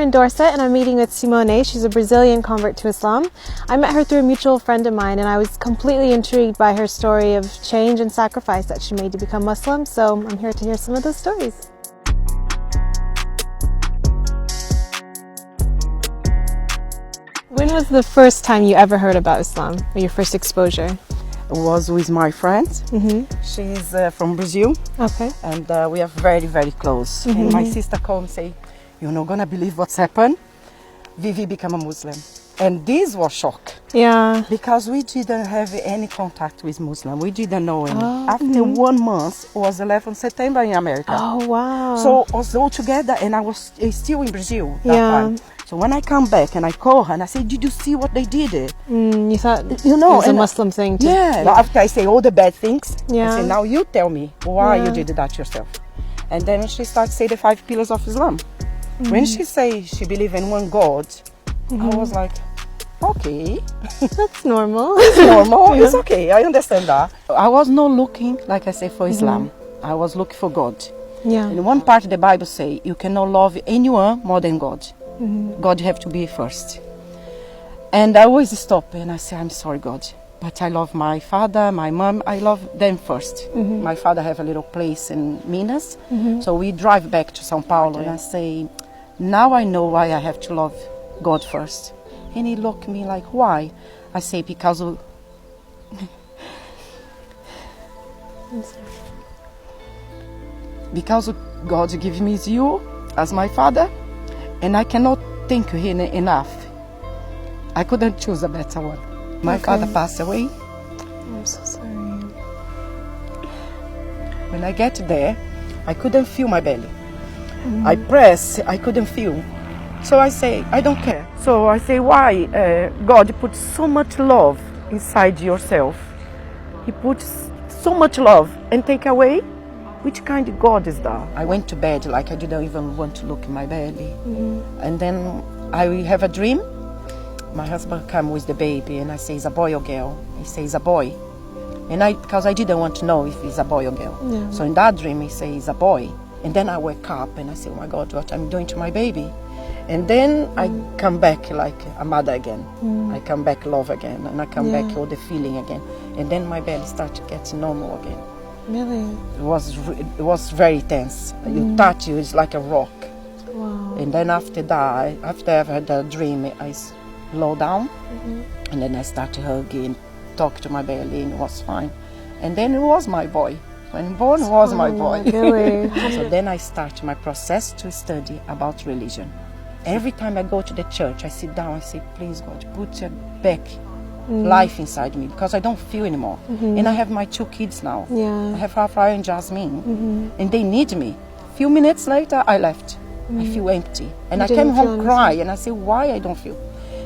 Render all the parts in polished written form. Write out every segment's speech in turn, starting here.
in Dorset and I'm meeting with Simone. She's a Brazilian convert to Islam. I met her through a mutual friend of mine and I was completely intrigued by her story of change and sacrifice that she made to become Muslim, so I'm here to hear some of those stories. When was the first time you ever heard about Islam, or your first exposure? Was with my friend. She's from Brazil. Okay. And we are very, very close. And my sister called and say, "You're not gonna believe what's happened. Vivi became a Muslim." And this was shock. Yeah. Because we didn't have any contact with Muslim. We didn't know any. After 1 month, was 11 September in America. Oh, wow. So I was all together and I was still in Brazil that Yeah. time. So when I come back and I call her and I say, "Did you see what they did?" You thought You know, it was a and Muslim thing to... Yeah. After I say all the bad things, Yeah. I say, "Now you tell me why Yeah. you did that yourself." And then she starts to say the 5 pillars of Islam. When she say she believe in one God, I was like, okay. That's normal. It's normal. It's okay. I understand that. I was not looking, like I say, for Islam. I was looking for God. Yeah. In one part of the Bible say, you cannot love anyone more than God. God have to be first. And I always stop and I say, "I'm sorry, God, but I love my father, my mom, I love them first." My father have a little place in Minas, so we drive back to São Paulo and I say, "Now I know why I have to love God first." And he looked at me like, "Why?" I say, "Because of because God give me you as my father, and I cannot thank you enough. I couldn't choose a better one. My father passed away. I'm so sorry. When I get there, I couldn't feel my belly. I press, I couldn't feel. So I say, I don't care. So I say, why God put so much love inside yourself? He puts so much love and take away? Which kind of God is that?" I went to bed like I didn't even want to look in my belly. And then I have a dream. My husband come with the baby and I say, "It's a boy or girl?" He says, "A boy." And because I didn't want to know if it's a boy or girl. Yeah. So in that dream he says, "It's a boy." And then I wake up and I say, "Oh my God, what I'm doing to my baby?" And then I come back like a mother again. I come back love again, and I come back all the feeling again. And then my belly starts to get normal again. Really? It was very tense. You touch you, it's like a rock. Wow. And then after that, after I've had a dream, I slow down, and then I start to hug and talk to my belly, and it was fine. And then it was my boy. When born, it was my boy. Really? So then I start my process to study about religion. Every time I go to the church, I sit down, I say, "Please God, put your back life inside me, because I don't feel anymore." And I have my 2 kids now. Yeah. I have Rafael and Jasmine, and they need me. Few minutes later, I left. I feel empty, and I came home cry, and I say, "Why I don't feel?"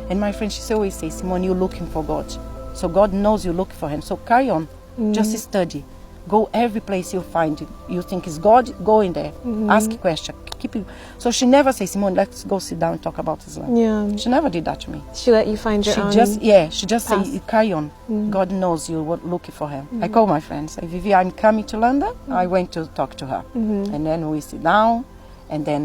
And my friend, she always says, "Simone, you're looking for God, so God knows you look for Him. So carry on, just study, go every place you find you think is God, go in there, ask a question, keep it." So she never says, "Simone, let's go sit down and talk about Islam." Yeah. She never did that to me. She let you find your own... She just say, "Carry on. God knows you were looking for Him." I call my friend, say, "Vivi, I'm coming to London." I went to talk to her, and then we sit down, and then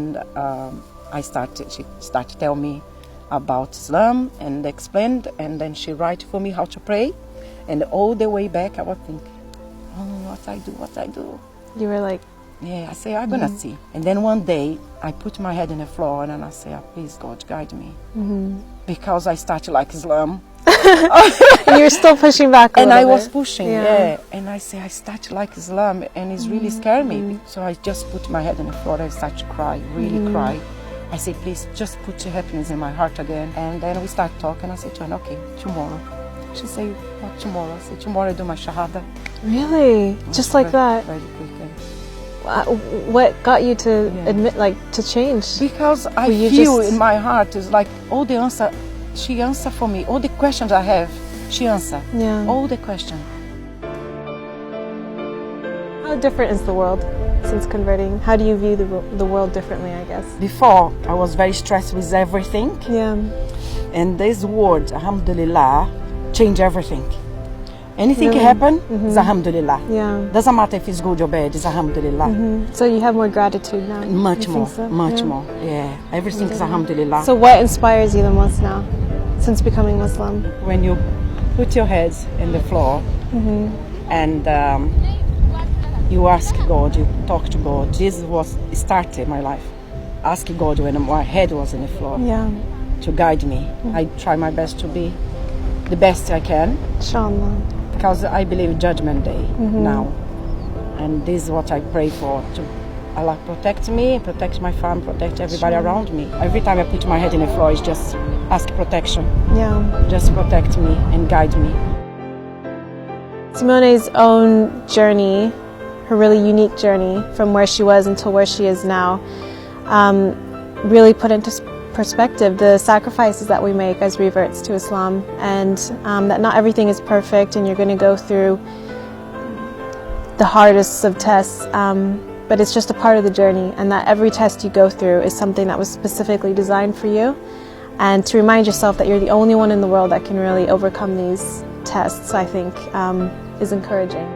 she started to tell me about Islam and explained, and then she write for me how to pray, and all the way back I was thinking, "Oh, what I do?" You were like... Yeah, I say, "I'm gonna see." And then one day I put my head on the floor and I say, "Please God, guide me," because I started like Islam. And you're still pushing back a And little I bit. was pushing, and I say, I started like Islam, and it's really scared me. So I just put my head on the floor, I started to cry, really cry. I say, "Please, just put your happiness in my heart again." And then we start talking. I say to her, "Okay, tomorrow." She say, "What tomorrow?" I say, "Tomorrow I do my shahada." Really? Just like that? Very quickly. What got you to admit, like, to change? Because I you feel just- in my heart is like all the answer, she answer for me. All the questions I have, she answer. Yeah. All the questions. How different is the world since converting? How do you view the world differently, I guess? Before, I was very stressed with everything. Yeah. And this word, alhamdulillah, changed everything. Anything Really? can happen, it's alhamdulillah. Yeah. Doesn't matter if it's good or bad, it's alhamdulillah. So you have more gratitude now? Much You more, think so? much Yeah. more. Yeah, everything is alhamdulillah. So what inspires you the most now, since becoming Muslim? When you put your head in the floor and you ask God, you talk to God. This was started my life. Asking God when my head was in the floor Yeah. to guide me. I try my best to be the best I can, Inshallah. because I believe Judgment Day now, and this is what I pray for. To Allah protect me, protect my family, protect everybody around me. Every time I put my head in the floor, it's just ask protection. Yeah. Just protect me and guide me. Simone's own journey, her really unique journey from where she was until where she is now, really put into perspective the sacrifices that we make as reverts to Islam, and that not everything is perfect and you're going to go through the hardest of tests, but it's just a part of the journey, and that every test you go through is something that was specifically designed for you, and to remind yourself that you're the only one in the world that can really overcome these tests, I think, is encouraging.